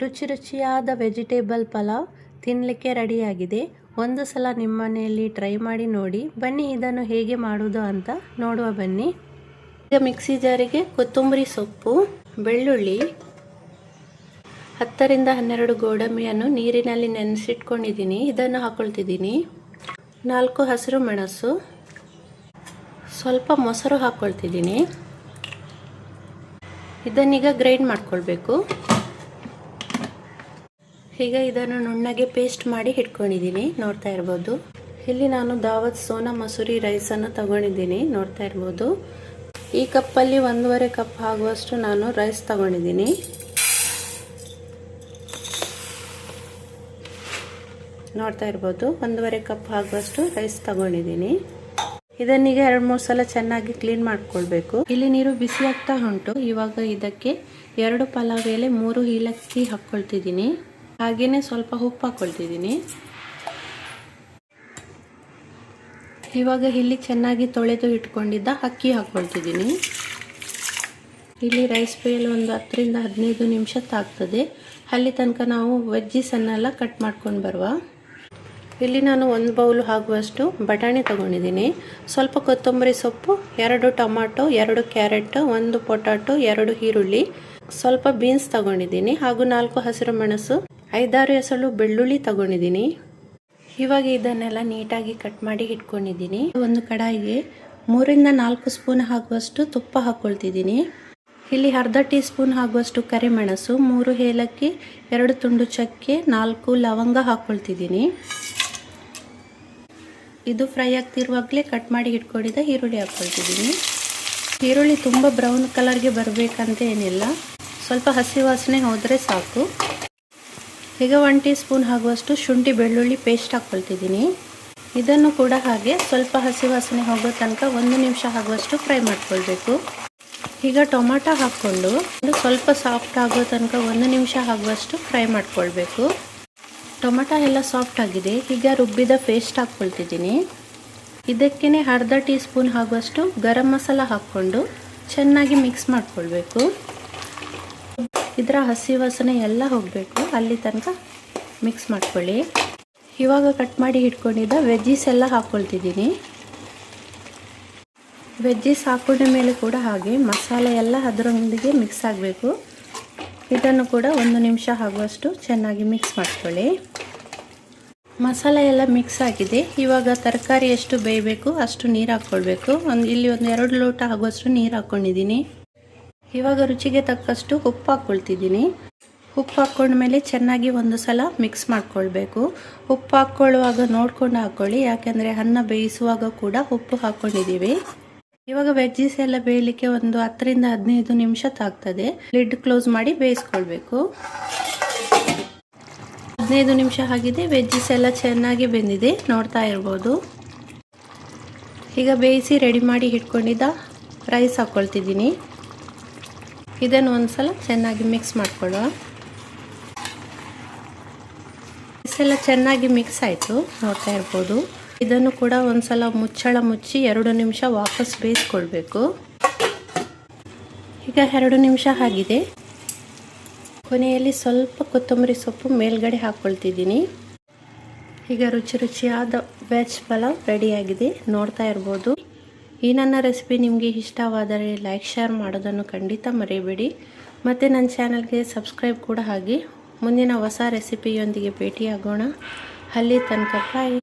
ರುಚಿ ರುಚಿಯಾದ ವೆಜಿಟೇಬಲ್ ಪಲಾವ್ ತಿನ್ನಲಿಕ್ಕೆ ರೆಡಿಯಾಗಿದೆ. ಒಂದು ಸಲ ನಿಮ್ಮ ಮನೆಯಲ್ಲಿ ಟ್ರೈ ಮಾಡಿ ನೋಡಿ. ಬನ್ನಿ ಇದನ್ನು ಹೇಗೆ ಮಾಡೋದು ಅಂತ ನೋಡುವ ಬನ್ನಿ. ಈಗ ಮಿಕ್ಸಿ ಜಾರಿಗೆ ಕೊತ್ತಂಬರಿ ಸೊಪ್ಪು, ಬೆಳ್ಳುಳ್ಳಿ, 10 ರಿಂದ 12 ಗೋಡಂಬಿಯನ್ನು ನೀರಿನಲ್ಲಿ ನೆನೆಸಿಟ್ಕೊಂಡಿದ್ದೀನಿ, ಇದನ್ನು ಹಾಕೊಳ್ತಿದ್ದೀನಿ. 4 ಹಸಿರು ಮೆಣಸು, ಸ್ವಲ್ಪ ಮೊಸರು ಹಾಕೊಳ್ತಿದ್ದೀನಿ. ಇದನ್ನೀಗ ಗ್ರೈಂಡ್ ಮಾಡ್ಕೊಳ್ಬೇಕು. ಈಗ ಇದನ್ನು ನುಣ್ಣಗೆ ಪೇಸ್ಟ್ ಮಾಡಿ ಇಟ್ಕೊಂಡಿದ್ದೀನಿ, ನೋಡ್ತಾ ಇರ್ಬೋದು. ಇಲ್ಲಿ ನಾನು ದಾವತ್ ಸೋನಾ ಮಸೂರಿ ರೈಸನ್ನು ತಗೊಂಡಿದ್ದೀನಿ, ನೋಡ್ತಾ ಇರ್ಬೋದು. ಈ ಕಪ್ಪಲ್ಲಿ 1.5 ಕಪ್ ಆಗುವಷ್ಟು ನಾನು ರೈಸ್ ತಗೊಂಡಿದ್ದೀನಿ. ನೋಡ್ತಾ ಇರ್ಬೋದು, 1.5 ಕಪ್ ಆಗುವಷ್ಟು ರೈಸ್ ತಗೊಂಡಿದ್ದೀನಿ. ಇದನ್ನೀಗ 2-3 ಸಲ ಚೆನ್ನಾಗಿ ಕ್ಲೀನ್ ಮಾಡ್ಕೊಳ್ಬೇಕು. ಇಲ್ಲಿ ನೀರು ಬಿಸಿ ಆಗ್ತಾ ಉಂಟು. ಇವಾಗ ಇದಕ್ಕೆ 2 ಪಲಾವ್ ಎಲೆ, 3 ಏಲಕ್ಕಿ ಹಾಕ್ಕೊಳ್ತಿದ್ದೀನಿ. ಹಾಗೇನೆ ಸ್ವಲ್ಪ ಉಪ್ಪು ಹಾಕ್ಕೊಳ್ತಿದ್ದೀನಿ. ಇವಾಗ ಇಲ್ಲಿ ಚೆನ್ನಾಗಿ ತೊಳೆದು ಇಟ್ಕೊಂಡಿದ್ದ ಅಕ್ಕಿ ಹಾಕ್ಕೊಳ್ತಿದ್ದೀನಿ. ಇಲ್ಲಿ ರೈಸ್ ಬೇಯಲು ಒಂದು 10 ರಿಂದ 15 ನಿಮಿಷ ತಾಗ್ತದೆ. ಅಲ್ಲಿ ತನಕ ನಾವು ವೆಜ್ಜೀಸನ್ನೆಲ್ಲ ಕಟ್ ಮಾಡ್ಕೊಂಡು ಬರುವ. ಇಲ್ಲಿ ನಾನು 1 ಬೌಲ್ ಆಗುವಷ್ಟು ಬಟಾಣಿ ತಗೊಂಡಿದ್ದೀನಿ, ಸ್ವಲ್ಪ ಕೊತ್ತಂಬರಿ ಸೊಪ್ಪು, 2 ಟೊಮಾಟೊ, 2 ಕ್ಯಾರೆಟ್, 1 ಪೊಟಾಟೊ, 2 ಈರುಳ್ಳಿ, ಸ್ವಲ್ಪ ಬೀನ್ಸ್ ತಗೊಂಡಿದ್ದೀನಿ, ಹಾಗೂ 4 ಹಸಿರು ಮೆಣಸು, 5-6 ಎಸಳು ಬೆಳ್ಳುಳ್ಳಿ ತಗೊಂಡಿದ್ದೀನಿ. ಇವಾಗ ಇದನ್ನೆಲ್ಲ ನೀಟಾಗಿ ಕಟ್ ಮಾಡಿ ಇಟ್ಕೊಂಡಿದ್ದೀನಿ. ಒಂದು ಕಡಾಯಿಗೆ 3 ರಿಂದ 4 ಸ್ಪೂನ್ ಆಗುವಷ್ಟು ತುಪ್ಪ ಹಾಕ್ಕೊಳ್ತಿದ್ದೀನಿ. ಇಲ್ಲಿ ಅರ್ಧ ಟೀ ಸ್ಪೂನ್ ಆಗುವಷ್ಟು ಕರಿಮೆಣಸು, 3 ಏಲಕ್ಕಿ, 2 ತುಂಡು ಚಕ್ಕೆ, 4 ಲವಂಗ ಹಾಕ್ಕೊಳ್ತಿದ್ದೀನಿ. ಇದು ಫ್ರೈ ಆಗ್ತಿರುವಾಗಲೇ ಕಟ್ ಮಾಡಿ ಇಟ್ಕೊಂಡಿದ್ದ ಈರುಳ್ಳಿ ಹಾಕ್ಕೊಳ್ತಿದ್ದೀನಿ. ಈರುಳ್ಳಿ ತುಂಬ ಬ್ರೌನ್ ಕಲರ್ಗೆ ಬರಬೇಕಂತ ಏನಿಲ್ಲ, ಸ್ವಲ್ಪ ಹಸಿ ವಾಸನೆ ಹೋದರೆ ಸಾಕು. ಈಗ 1 ಟೀ ಸ್ಪೂನ್ ಆಗುವಷ್ಟು ಶುಂಠಿ ಬೆಳ್ಳುಳ್ಳಿ ಪೇಸ್ಟ್ ಹಾಕ್ಕೊಳ್ತಿದ್ದೀನಿ. ಇದನ್ನು ಕೂಡ ಹಾಗೆ ಸ್ವಲ್ಪ ಹಸಿ ವಾಸನೆ ಹೋಗೋ ತನಕ 1 ನಿಮಿಷ ಆಗುವಷ್ಟು ಫ್ರೈ ಮಾಡ್ಕೊಳ್ಬೇಕು. ಈಗ ಟೊಮಾಟೊ ಹಾಕ್ಕೊಂಡು ಸ್ವಲ್ಪ ಸಾಫ್ಟ್ ಆಗೋ ತನಕ 1 ನಿಮಿಷ ಆಗುವಷ್ಟು ಫ್ರೈ ಮಾಡ್ಕೊಳ್ಬೇಕು. ಟೊಮೆಟೊ ಎಲ್ಲ ಸಾಫ್ಟ್ ಆಗಿದೆ. ಈಗ ರುಬ್ಬಿದ ಪೇಸ್ಟ್ ಹಾಕ್ಕೊಳ್ತಿದ್ದೀನಿ. ಇದಕ್ಕೇನೆ ಅರ್ಧ ಟೀ ಸ್ಪೂನ್ ಆಗುವಷ್ಟು ಗರಂ ಮಸಾಲ ಹಾಕ್ಕೊಂಡು ಚೆನ್ನಾಗಿ ಮಿಕ್ಸ್ ಮಾಡ್ಕೊಳ್ಬೇಕು. ಇದರ ಹಸಿ ವಾಸನೆ ಎಲ್ಲ ಹೋಗಬೇಕು, ಅಲ್ಲಿ ತನಕ ಮಿಕ್ಸ್ ಮಾಡ್ಕೊಳ್ಳಿ. ಇವಾಗ ಕಟ್ ಮಾಡಿ ಇಟ್ಕೊಂಡಿದ್ದ ವೆಜ್ಜೀಸ್ ಎಲ್ಲ ಹಾಕ್ಕೊಳ್ತಿದ್ದೀನಿ. ವೆಜ್ಜೀಸ್ ಹಾಕೊಂಡ ಮೇಲೆ ಕೂಡ ಹಾಗೆ ಮಸಾಲೆ ಎಲ್ಲ ಅದರೊಂದಿಗೆ ಮಿಕ್ಸ್ ಆಗಬೇಕು. ಇದನ್ನು ಕೂಡ 1 ನಿಮಿಷ ಆಗುವಷ್ಟು ಚೆನ್ನಾಗಿ ಮಿಕ್ಸ್ ಮಾಡ್ಕೊಳ್ಳಿ. ಮಸಾಲೆ ಎಲ್ಲ ಮಿಕ್ಸ್ ಆಗಿದೆ. ಇವಾಗ ತರಕಾರಿ ಎಷ್ಟು ಬೇಯಬೇಕು ಅಷ್ಟು ನೀರು ಹಾಕ್ಕೊಳ್ಬೇಕು. ಇಲ್ಲಿ ಒಂದು 2 ಲೋಟ ಆಗುವಷ್ಟು ನೀರು ಹಾಕ್ಕೊಂಡಿದ್ದೀನಿ. ಇವಾಗ ರುಚಿಗೆ ತಕ್ಕಷ್ಟು ಉಪ್ಪು ಹಾಕ್ಕೊಳ್ತಿದ್ದೀನಿ. ಉಪ್ಪು ಹಾಕ್ಕೊಂಡ್ಮೇಲೆ ಚೆನ್ನಾಗಿ ಒಂದು ಸಲ ಮಿಕ್ಸ್ ಮಾಡ್ಕೊಳ್ಬೇಕು. ಉಪ್ಪು ಹಾಕ್ಕೊಳ್ಳುವಾಗ ನೋಡ್ಕೊಂಡು ಹಾಕ್ಕೊಳ್ಳಿ, ಯಾಕೆಂದರೆ ಅನ್ನ ಬೇಯಿಸುವಾಗ ಕೂಡ ಉಪ್ಪು ಹಾಕ್ಕೊಂಡಿದ್ದೀವಿ. ಇವಾಗ ವೆಜ್ಜೀಸ್ ಎಲ್ಲ ಬೇಯಲಿಕ್ಕೆ ಒಂದು 10 ರಿಂದ 15 ನಿಮಿಷ ತಾಗ್ತದೆ. ಲಿಡ್ ಕ್ಲೋಸ್ ಮಾಡಿ ಬೇಯಿಸ್ಕೊಳ್ಬೇಕು. 15 ನಿಮಿಷ ಆಗಿದೆ. ವೆಜ್ಜೀಸ್ ಎಲ್ಲ ಚೆನ್ನಾಗಿ ಬೆಂದಿದೆ, ನೋಡ್ತಾ ಇರ್ಬೋದು. ಈಗ ಬೇಯಿಸಿ ರೆಡಿ ಮಾಡಿ ಇಟ್ಕೊಂಡಿದ್ದ ರೈಸ್ ಹಾಕ್ಕೊಳ್ತಿದ್ದೀನಿ. ಇದನ್ನು ಒಂದ್ಸಲ ಚೆನ್ನಾಗಿ ಮಿಕ್ಸ್ ಮಾಡ್ಕೊಳ್ಳುವ. ರೈಸ್ ಎಲ್ಲ ಚೆನ್ನಾಗಿ ಮಿಕ್ಸ್ ಆಯಿತು, ನೋಡ್ತಾ ಇರ್ಬೋದು. ಇದನ್ನು ಕೂಡ ಒಂದ್ಸಲ ಮುಚ್ಚಳ ಮುಚ್ಚಿ 2 ನಿಮಿಷ ವಾಪಸ್ ಬೇಯಿಸ್ಕೊಳ್ಬೇಕು. ಈಗ 2 ನಿಮಿಷ ಆಗಿದೆ. ಕೊನೆಯಲ್ಲಿ ಸ್ವಲ್ಪ ಕೊತ್ತಂಬರಿ ಸೊಪ್ಪು ಮೇಲ್ಗಡೆ ಹಾಕ್ಕೊಳ್ತಿದ್ದೀನಿ. ಈಗ ರುಚಿ ರುಚಿಯಾದ ವೆಜ್ ಪಲಾವ್ ರೆಡಿಯಾಗಿದೆ, ನೋಡ್ತಾ ಇರ್ಬೋದು. ಈ ನನ್ನ ರೆಸಿಪಿ ನಿಮಗೆ ಇಷ್ಟವಾದರೆ ಲೈಕ್ ಶೇರ್ ಮಾಡೋದನ್ನು ಖಂಡಿತ ಮರೆಯಬೇಡಿ. ಮತ್ತು ನನ್ನ ಚಾನಲ್ಗೆ ಸಬ್ಸ್ಕ್ರೈಬ್ ಕೂಡ ಆಗಿ. ಮುಂದಿನ ಹೊಸ ರೆಸಿಪಿಯೊಂದಿಗೆ ಭೇಟಿಯಾಗೋಣ. ಅಲ್ಲಿ ತನಕ ಬಾಯ್.